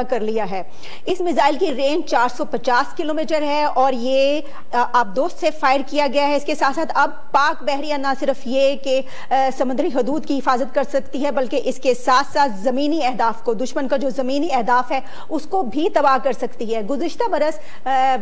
कर लिया है। इस मिसाइल की रेंज 450 किलोमीटर है और ये आबदोज से फायर किया गया है। इसके साथ साथ अब पाक बहरिया ना सिर्फ ये कि समुद्री हदूद की हिफाजत कर सकती है, बल्कि इसके साथ साथ जमीनी अहदाफ को, दुश्मन का जो जमीनी अहदाफ है उसको भी तबाह कर सकती है। गुज़िश्ता बरस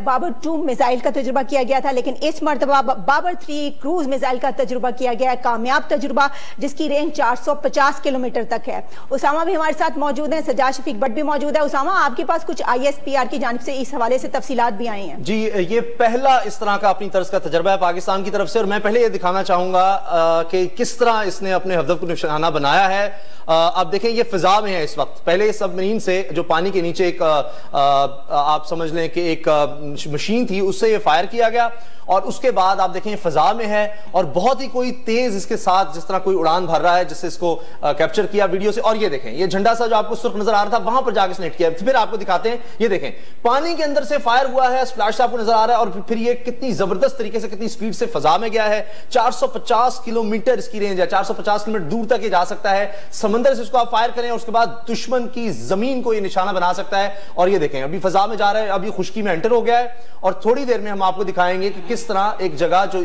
बाबर 2 मिसाइल का तजुर्बा किया गया था, लेकिन इस मरतबा बाबर 3 क्रूज मिसाइल का तजुर्बा किया गया है, कामयाब तजुर्बा, जिसकी रेंज 450 किलोमीटर तक है। उसामा भी हमारे साथ मौजूद है, सजाद शफीक भट्ट भी मौजूद है। उसामा, आपके पास कुछ ISPR की जानिब से इस हवाले से तफसीलात भी आई हैं। जी, ये पहला इस तरह का अपनी तर्ज का तजर्बा है पाकिस्तान की तरफ से, और मैं पहले ये दिखाना चाहूंगा कि किस तरह इसने अपने हदफ को निशाना बनाया है। अब देखें, ये फिजा में है इस वक्त। पहले सबमरीन से जो पानी के नीचे एक आप समझ लें कि एक मशीन थी, उससे ये फायर किया गया, और उसके बाद आप देखें फिजा में है और बहुत ही कोई तेज इसके साथ जिस तरह कोई उड़ान भर रहा है, जिससे इसको कैप्चर किया वीडियो से। और ये देखें, ये झंडा सा जो आपको सुर्ख नजर आ रहा था, वहां पर जाकर स्नेट किया। फिर आपको दिखाते हैं, ये देखें पानी के अंदर से फायर हुआ है, स्प्लैश आपको नजर आ रहा है, और फिर ये कितनी जबरदस्त तरीके से, कितनी स्पीड से फिजा में गया है। 450 किलोमीटर इसकी रेंज है, 450 किलोमीटर दूर तक ये जा सकता है। समंदर से इसको आप फायर करें और उसके बाद दुश्मन की जमीन को ये निशाना बना सकता है। और ये देखें, अभी फिजा में जा रहा है, अभी खुश्की में एंटर हो गया है, और थोड़ी देर में हम आपको दिखाएंगे कि किस तरह एक जगह जो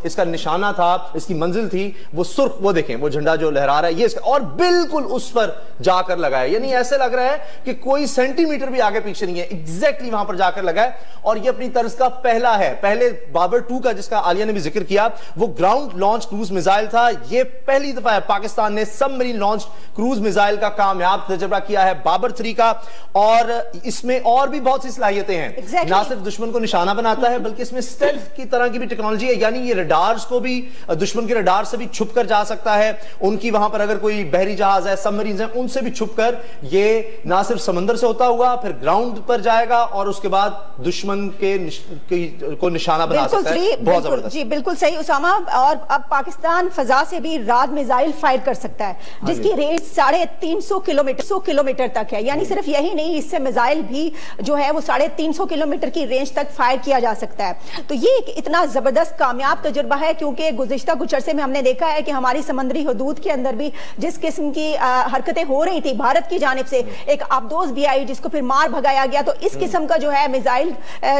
इसका निशाना था, इसकी मंजिल थी, वो सुर्ख, वो देखें वो झंडा जो लहरा रहा है, ये इसका, और बिल्कुल उस पर जाकर लगा है। यानी ऐसे लग रहा है कि कोई सेंटीमीटर भी आगे पीछे नहीं है, एग्जैक्टली वहां पर जाकर लगा है। और ये अपनी तर्ज का पहला है। पहले बाबर 2 का, जिसका आलिया ने भी जिक्र किया, वो ग्राउंड लॉन्च क्रूज मिसाइल था। ये पहली दफा है पाकिस्तान ने सबमरीन लॉन्च क्रूज मिसाइल का कामयाब तजुर्बा किया है बाबर 3 का। और इसमें और भी बहुत सी सलाहियतें हैं, ना सिर्फ दुश्मन को निशाना बनाता है, बल्कि इसमें स्टेल्थ की तरह की भी टेक्नोलॉजी है। यानी ये रडार्स को भी, दुश्मन के रडार से भी छुप कर जा सकता है। उनकी वहां पर अगर कोई बहरी जहाज है, सबमरीन है, उनसे भी छुप कर ये ना सिर्फ समंदर से होता हुआ फिर ग्राउंड पर जाएगा और उसके बाद दुश्मन को निशाना बना सकता है। बहुत जबरदस्त। जी बिल्कुल सही उसामा। और अब पाकिस्तान फजा से भी रात मिसाइल फायर कर सकता है, जिसकी रेंज 350 किलोमीटर तक है। यानी सिर्फ यही नहीं, इससे मिसाइल भी जो है वो 350 किलोमीटर की रेंज तक फायर किया जा सकता है। तो ये इतना जबरदस्त कामयाब तजुर्बा है, क्योंकि गुज़िश्ता कुछ अरसे में हमने देखा है कि हमारी समंदरी हदूद के अंदर भी जिस किस्म की हरकतें हो रही थी भारत की जानिब से, एक आबदोज भी आई जिसको फिर मार भगाया गया। तो इस किस्म का जो है मिसाइल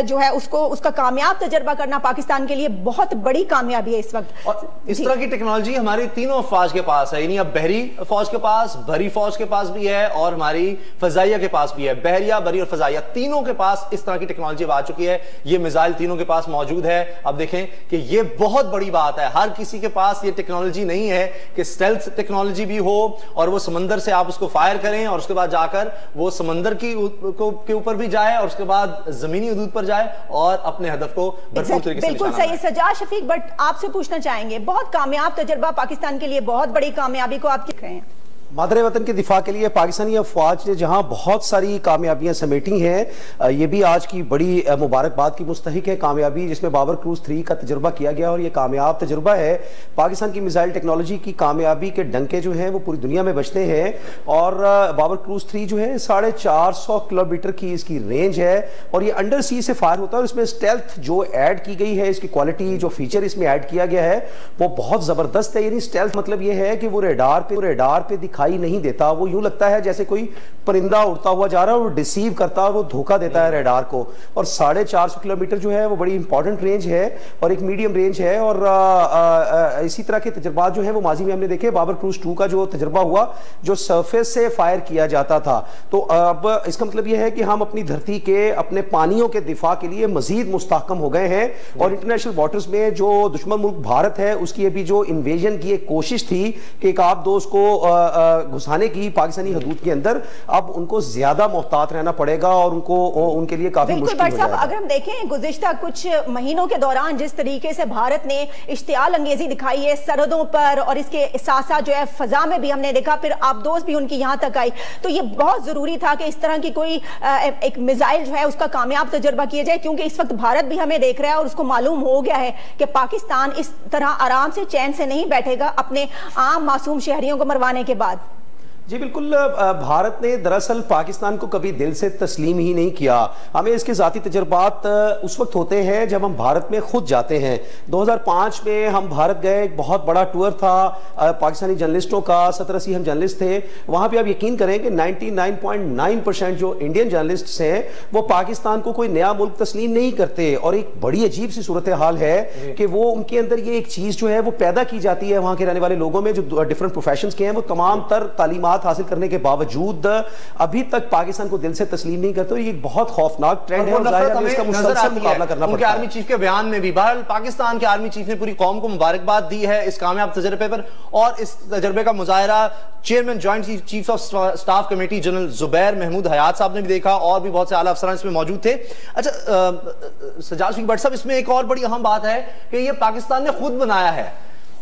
जो है उसका कामयाब तजुर्बा करना पाकिस्तान के लिए बहुत बड़ी कामयाबी है इस वक्त। और इस तरह की टेक्नोलॉजी हमारी तीनों फौज के पास है। यानी अब बहरी फौज के पास, भरी फौज के पास भी है, और हमारी फजाइया के पास भी है। बहरिया, भरी और फजाइया तीनों के पास इस तरह की टेक्नोलॉजी आ चुकी है। ये मिसाइल तीनों के पास मौजूद है। अब देखें कि ये बहुत बड़ी बात है, हर किसी के पास ये टेक्नोलॉजी नहीं है कि स्टेल्थ टेक्नोलॉजी भी हो और वो समंदर से आप उसको फायर करें और उसके बाद जाकर वो समंदर के ऊपर भी जाए और उसके बाद जमीनी हदूद पर जाए और अपने हदफ को भरपूर तरीके से बिल्कुल सही। सजाद शफीक भट्ट, आपसे पूछना चाहेंगे, बहुत कामयाब तजुर्बा पाकिस्तान के लिए, बहुत बड़ी कामयाबी को आप क्या कहें? मादरे वतन के दिफा के लिए पाकिस्तानी अफवाज ने जहां बहुत सारी कामयाबियां समेटी हैं, ये भी आज की बड़ी मुबारकबाद की मुस्तहिक है कामयाबी, जिसमें बाबर क्रूज 3 का तजुर्बा किया गया। और ये कामयाब तजुर्बा है, पाकिस्तान की मिसाइल टेक्नोलॉजी की कामयाबी के डंके जो हैं वो पूरी दुनिया में बजते हैं। और बाबर क्रूज 3 जो है 450 किलोमीटर की इसकी रेंज है, और ये अंडर सी से फायर होता है। और इसमें स्टेल्थ जो ऐड की गई है, इसकी क्वालिटी जो फीचर इसमें ऐड किया गया है वो बहुत जबरदस्त है। यानी स्टेल्थ मतलब ये है कि वो रेडार पे दिखाई नहीं देता, वो यूं लगता है जैसे कोई परिंदा उड़ता हुआ जा रहा है, वो डिसीव करता है, वो धोखा देता है रेडार को। और 450 किलोमीटर जो है वो बड़ी इंपॉर्टेंट रेंज है और एक मीडियम रेंज है। और इसी तरह के तजुर्बात जो है वो माजी में हमने देखे। बाबर क्रूज 2 का जो तजुर्बा हुआ, जो सरफेस से फायर किया जाता था, तो अब इसका मतलब यह है कि हम अपनी धरती के, अपने पानियों के दिफा के लिए मजीद मुस्तहकम हो गए हैं। और इंटरनेशनल वाटर्स में जो दुश्मन मुल्क भारत है, उसकी अभी जो इन्वेजन की एक कोशिश थी कि एक आबदोज को घुसाने की पाकिस्तानी हदूद के अंदर, अब उनको ज्यादा मोहतात रहना पड़ेगा और उनके लिए काफी मुश्किल हो जाएगा। अगर हम देखें गुज़िश्ता कुछ महीनों के दौरान जिस तरीके से भारत ने इश्तियाल अंगेजी दिखाई है सरहदों पर, और इसके साथ साथ जो है फजा में भी हमने देखा, फिर आबदोज भी उनकी यहां तक आई, तो ये बहुत जरूरी था कि इस तरह की कोई एक मिसाइल जो है उसका कामयाब तजुर्बा किया जाए, क्योंकि इस वक्त भारत भी हमें देख रहा है और उसको मालूम हो गया है कि पाकिस्तान इस तरह आराम से चैन से नहीं बैठेगा अपने आम मासूम शहरियों को मरवाने के बाद। जी बिल्कुल, भारत ने दरअसल पाकिस्तान को कभी दिल से तस्लीम ही नहीं किया। हमें इसके ज़ाती तजुर्बात उस वक्त होते हैं जब हम भारत में खुद जाते हैं। 2005 में हम भारत गए, एक बहुत बड़ा टूर था पाकिस्तानी जर्नलिस्टों का, 70-80 हम जर्नलिस्ट थे वहाँ पे। आप यकीन करें कि 99.9% जो इंडियन जर्नलिस्ट्स हैं वो पाकिस्तान को कोई नया मुल्क तस्लीम नहीं करते। और एक बड़ी अजीब सी सूरत हाल है कि वो उनके अंदर ये एक चीज़ जो है वो पैदा की जाती है वहाँ के रहने वाले लोगों में, जो डिफरेंट प्रोफेशंस के हैं, वो तमाम तर तालीमात हासिल करने के बावजूद अभी तक पाकिस्तान को दिल से तस्लीम नहीं करते। ये बहुत खौफनाक ट्रेंड है, इसका मुसलसल मुकाबला करना पड़ता है। उनके आर्मी चीफ के बयान में भी, बहरहाल पाकिस्तान के आर्मी चीफ ने पूरी कौम को मुबारकबाद दी है इस कामयाब तजर्बे पर, और इस तजर्बे का मुजाहरा chairman joint chief of staff committee general Zubair Mahmood Hayat साहब ने भी देखा, और भी बहुत से आला अफसरान इसमें मौजूद थे। अच्छा सज्जाद शफीक भट्ट साहब, इसमें एक और बड़ी अहम बात है कि यह पाकिस्तान ने खुद बनाया है,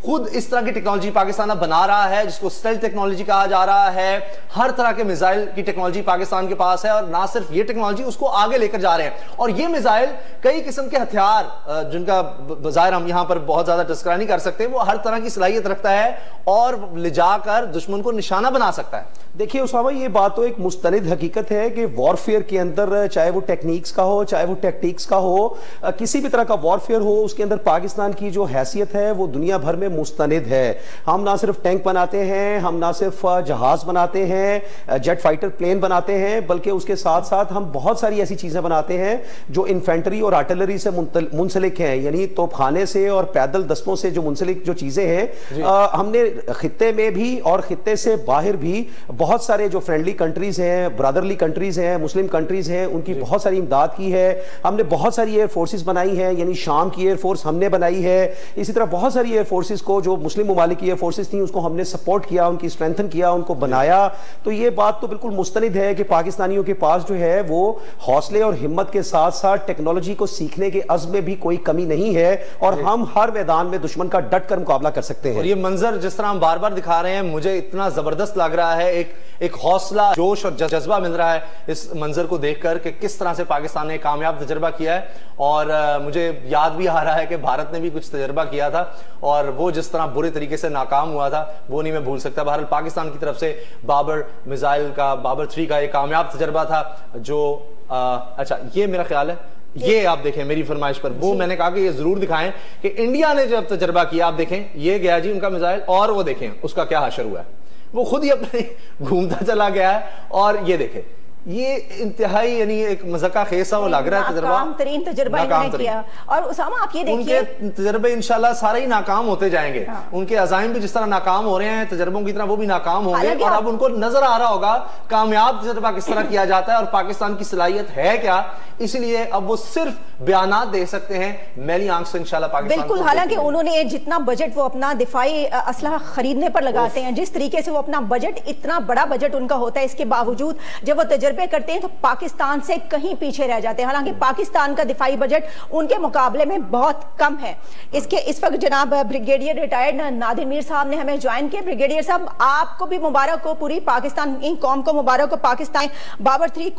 खुद इस तरह की टेक्नोलॉजी पाकिस्तान बना रहा है जिसको स्टेल्थ टेक्नोलॉजी कहा जा रहा है। हर तरह के मिसाइल की टेक्नोलॉजी पाकिस्तान के पास है, और ना सिर्फ ये टेक्नोलॉजी, उसको आगे लेकर जा रहे हैं। और ये मिसाइल कई किस्म के हथियार जिनका बाजार हम यहां पर बहुत ज्यादा तस्करा नहीं कर सकते, वो हर तरह की सलाहियत रखता है और ले जाकर दुश्मन को निशाना बना सकता है। देखिए उसामा, ये बात तो एक मुस्तनिद हकीकत है कि वॉरफेयर के अंदर, चाहे वो टेक्निक्स का हो चाहे वो टैक्टिक्स का हो, किसी भी तरह का वॉरफेयर हो, उसके अंदर पाकिस्तान की जो हैसियत है वो दुनिया भर में मुस्तनिद है। हम ना सिर्फ टैंक बनाते हैं, हम ना सिर्फ जहाज बनाते हैं, जेट फाइटर प्लेन बनाते हैं, बल्कि उसके साथ साथ हम बहुत सारी ऐसी चीजें बनाते हैं जो इन्फेंट्री और आर्टिलरी से मुंसलिक हैं, यानी तोपखाने से और पैदल दस्तों से जो मुंसलिक जो चीजें हैं। हमने खित्ते में भी और खित्ते से बाहर भी बहुत सारे जो फ्रेंडली कंट्रीज हैं, ब्रदरली कंट्रीज हैं, मुस्लिम कंट्रीज हैं, उनकी बहुत सारी इमदाद की है। हमने बहुत सारी एयर फोर्सेस बनाई हैं, यानी शाम की एयर फोर्स हमने बनाई है। इसी तरह बहुत सारी एयर फोर्सेस को, जो मुस्लिम ममालिक की एयर फोर्सेस थी, उसको हमने सपोर्ट किया, उनकी स्ट्रेंथन किया, उनको बनाया। तो ये बात तो बिल्कुल मुस्तनिद है कि पाकिस्तानियों के पास जो है वो हौसले और हिम्मत के साथ साथ टेक्नोलॉजी को सीखने के अज़्म में भी कोई कमी नहीं है, और हम हर मैदान में दुश्मन का डट कर मुकाबला कर सकते हैं। और ये मंजर जिस तरह हम बार बार दिखा रहे हैं, मुझे इतना जबरदस्त लग रहा है, एक हौसला, जोश और जज्बा मिल रहा है इस मंजर को देखकर कि किस तरह से पाकिस्तान ने कामयाब तजर्बा किया है। और मुझे याद भी आ रहा है कि भारत ने भी कुछ तजर्बा किया था, और वो जिस तरह बुरे तरीके से नाकाम हुआ था वो नहीं मैं भूल सकता। बहरहाल पाकिस्तान की तरफ से बाबर मिसाइल का, बाबर 3 का एक कामयाब तजर्बा था जो अच्छा, ये मेरा ख्याल है, ये आप देखें मेरी फरमाइश पर, वो मैंने कहा कि ये जरूर दिखाएं कि इंडिया ने जब तजर्बा किया। आप देखें, ये गया जी उनका मिसाइल, और वो देखें उसका क्या हशर हुआ है, वो खुद ही अपने घूमता चला गया है। और ये देखें, ये इंतहाई यानी एक मज़ाक़ा खेसा वो लग रहा है तजर्बा, नाकाम तरीन तजर्बा इन्होंने किया। और उसामा आप ये देखिए, उनके तजर्बे इंशाल्लाह सारे ही नाकाम होते जाएंगे। उनके अज़ाइम भी जिस तरह नाकाम हो रहे हैं, तजर्बों की तरह वो भी नाकाम होंगे, और अब उनको नजर आ रहा होगा कामयाब तजर्बा किस तरह किया जाता है और पाकिस्तान की सलाहियत है क्या। इसलिए अब वो सिर्फ बयानात दे सकते हैं, मैली आंख से इंशाल्लाह पाकिस्तान। बिल्कुल, हालांकि उन्होंने जितना बजट वो अपना दिफाई असलहा खरीदने पर लगाते हैं, जिस तरीके से वो अपना बजट, इतना बड़ा बजट उनका होता है, इसके बावजूद जब वो तजर्बे करते हैं तो पाकिस्तान से कहीं पीछे रह जाते हैं। हालांकि पाकिस्तान का दिफाई बजट उनके मुकाबले में बहुत कम है। इस वक्त जनाब ब्रिगेडियर रिटायर्ड नादिर मीर साहब ने हमें ज्वाइन किया। ब्रिगेडियर साहब, आपको भी मुबारक हो, पूरी पाकिस्तान की कौम को मुबारक हो। पाकिस्तान बाबर 3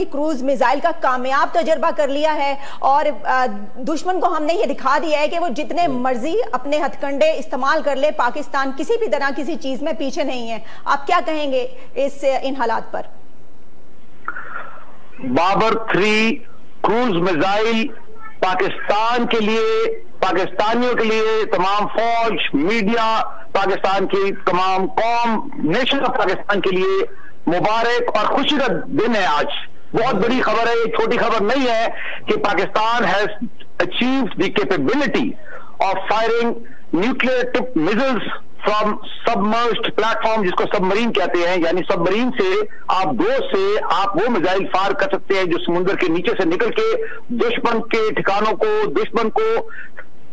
क्रूज मिसाइल का कामयाब तजर्बा कर लिया है, और दुश्मन को हमने ये दिखा दिया है कि वो जितने मर्जी अपने हथकंडे इस्तेमाल कर ले, पाकिस्तान किसी भी तरह किसी चीज में पीछे नहीं है। आप क्या कहेंगे इन हालात पर? बाबर 3 क्रूज मिसाइल पाकिस्तान के लिए, पाकिस्तानियों के लिए, तमाम फौज, मीडिया, पाकिस्तान की तमाम कौम, नेशन ऑफ पाकिस्तान के लिए मुबारक और खुशी का दिन है आज। बहुत बड़ी खबर है, ये छोटी खबर नहीं है कि Pakistan has achieved the capability of firing nuclear tip missiles from submerged platform, जिसको सबमरीन कहते हैं। यानी सबमरीन से आप वो मिसाइल फायर कर सकते हैं जो समुद्र के नीचे से निकल के दुश्मन के ठिकानों को, दुश्मन को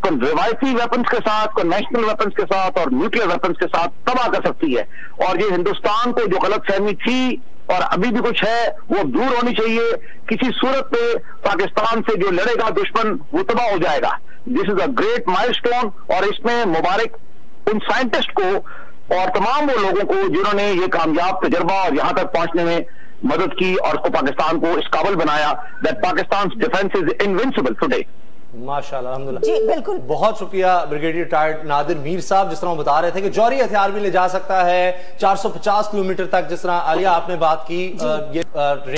रिवायती वेपन्स के साथ, कन्वेंशनल वेपन्स के साथ और न्यूक्लियर वेपन्स के साथ तबाह कर सकती है। और ये हिंदुस्तान को जो गलतफहमी थी और अभी भी कुछ है, वो दूर होनी चाहिए। किसी सूरत पे पाकिस्तान से जो लड़ेगा दुश्मन, वो तबाह हो जाएगा। This is a great milestone, और इसमें मुबारक उन साइंटिस्ट को और तमाम वो लोगों को जिन्होंने ये कामयाब तजर्बा और यहां तक पहुंचने में मदद की और उसको पाकिस्तान को इस काबिल बनाया that Pakistan defence is invincible today. माशाल्लाह, अल्हम्दुलिल्लाह जी बिल्कुल। बहुत शुक्रिया ब्रिगेडियर रिटायर्ड नादिर मीर साहब। जिस तरह वो बता रहे थे कि जौहरी हथियार भी ले जा सकता है 450 किलोमीटर तक, जिस तरह आलिया आपने बात की, ये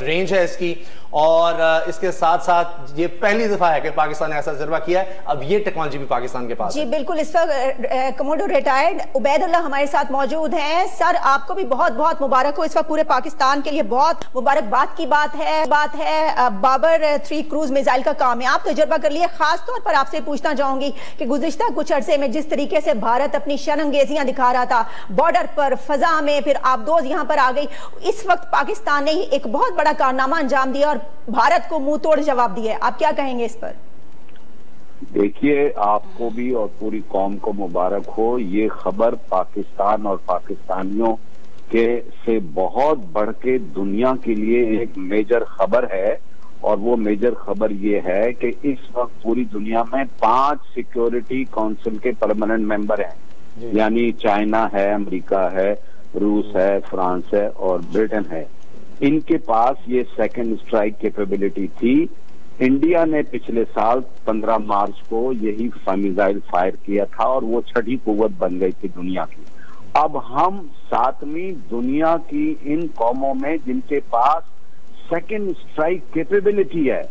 रेंज है इसकी, और इसके साथ साथ ये पहली दफा है कि पाकिस्तान ने ऐसा तजर्बा किया है। अब ये टेक्नोलॉजी भी पाकिस्तान के पास जी बिल्कुल। इस वक्त कमोडोर रिटायर्ड उबैदुल्लाह हमारे साथ मौजूद हैं। सर, आपको भी बहुत बहुत मुबारक हो, इस वक्त पूरे पाकिस्तान के लिए बहुत मुबारकबाद की बात है। बाबर 3 क्रूज मिसाइल का कामयाब तजर्बा कर लिया। खास तौर पर आपसे पूछना चाहूंगी कि गुज़िश्ता कुछ अरसे में जिस तरीके से भारत अपनी शर्मंगेजियां दिखा रहा था बॉर्डर पर, फजा में, फिर आबदोज यहां पर आ गई, इस वक्त पाकिस्तान ने एक बहुत बड़ा कारनामा अंजाम दिया और भारत को मुंह तोड़ जवाब दिया। आप क्या कहेंगे इस पर? देखिए, आपको भी और पूरी कौम को मुबारक हो। ये खबर पाकिस्तान और पाकिस्तानियों के से बहुत बढ़ के दुनिया के लिए एक मेजर खबर है, और वो मेजर खबर ये है कि इस वक्त पूरी दुनिया में 5 सिक्योरिटी काउंसिल के परमानेंट मेंबर हैं, यानी चाइना है, अमेरिका है, रूस है, फ्रांस है और ब्रिटेन है। इनके पास ये सेकंड स्ट्राइक कैपेबिलिटी थी। इंडिया ने पिछले साल 15 मार्च को यही मिसाइल फायर किया था और वो छठी कुव्वत बन गई थी दुनिया की। अब हम 7वीं दुनिया की इन कौमों में जिनके पास सेकंड स्ट्राइक कैपेबिलिटी है।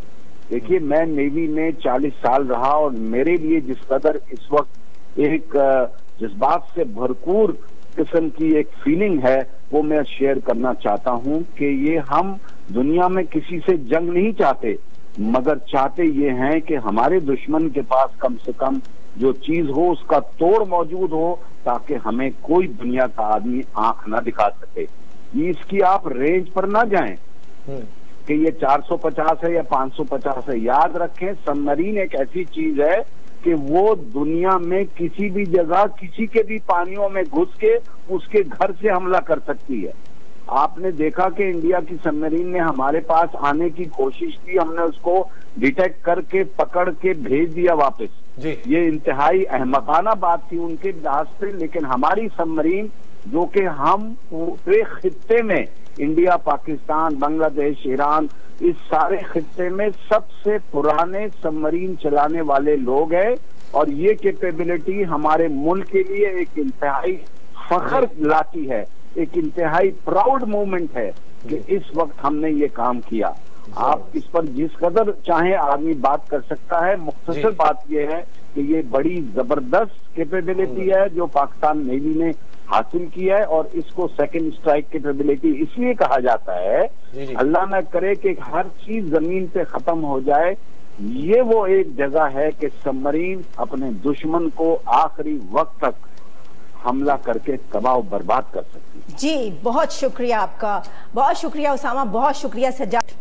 देखिए, मैं नेवी में 40 साल रहा और मेरे लिए जिस कदर इस वक्त एक जज्बात से भरपूर किस्म की एक फीलिंग है वो मैं शेयर करना चाहता हूं कि ये हम दुनिया में किसी से जंग नहीं चाहते, मगर चाहते ये हैं कि हमारे दुश्मन के पास कम से कम जो चीज हो उसका तोड़ मौजूद हो, ताकि हमें कोई दुनिया का आदमी आंख ना दिखा सके। इसकी आप रेंज पर ना जाएं कि ये 450 है या 550 है। याद रखें, सबमरीन एक ऐसी चीज है कि वो दुनिया में किसी भी जगह किसी के भी पानियों में घुस के उसके घर से हमला कर सकती है। आपने देखा कि इंडिया की सबमरीन ने हमारे पास आने की कोशिश की, हमने उसको डिटेक्ट करके पकड़ के भेज दिया वापस जी। ये इंतहाई अहमकाना बात थी उनके लिहाज से, लेकिन हमारी सबमरीन जो कि हम पूरे खित्ते में, इंडिया, पाकिस्तान, बांग्लादेश, ईरान, इस सारे खित्ते में सबसे पुराने सबमरीन चलाने वाले लोग हैं, और ये कैपेबिलिटी हमारे मुल्क के लिए एक इंतहाई फख्र लाती है, एक इंतहाई प्राउड मोमेंट है कि इस वक्त हमने ये काम किया। आप इस पर जिस कदर चाहे आदमी बात कर सकता है, मुख्तसर बात यह है कि ये बड़ी जबरदस्त कैपेबिलिटी है जो पाकिस्तान नेवी ने हासिल किया है, और इसको सेकंड स्ट्राइक कैपेबिलिटी इसलिए कहा जाता है, अल्लाह न करे कि हर चीज जमीन पे खत्म हो जाए, ये वो एक जगह है कि सबमरीन अपने दुश्मन को आखिरी वक्त तक हमला करके तबाह बर्बाद कर सकती है। जी बहुत शुक्रिया आपका, बहुत शुक्रिया उसामा, बहुत शुक्रिया सज्जाद।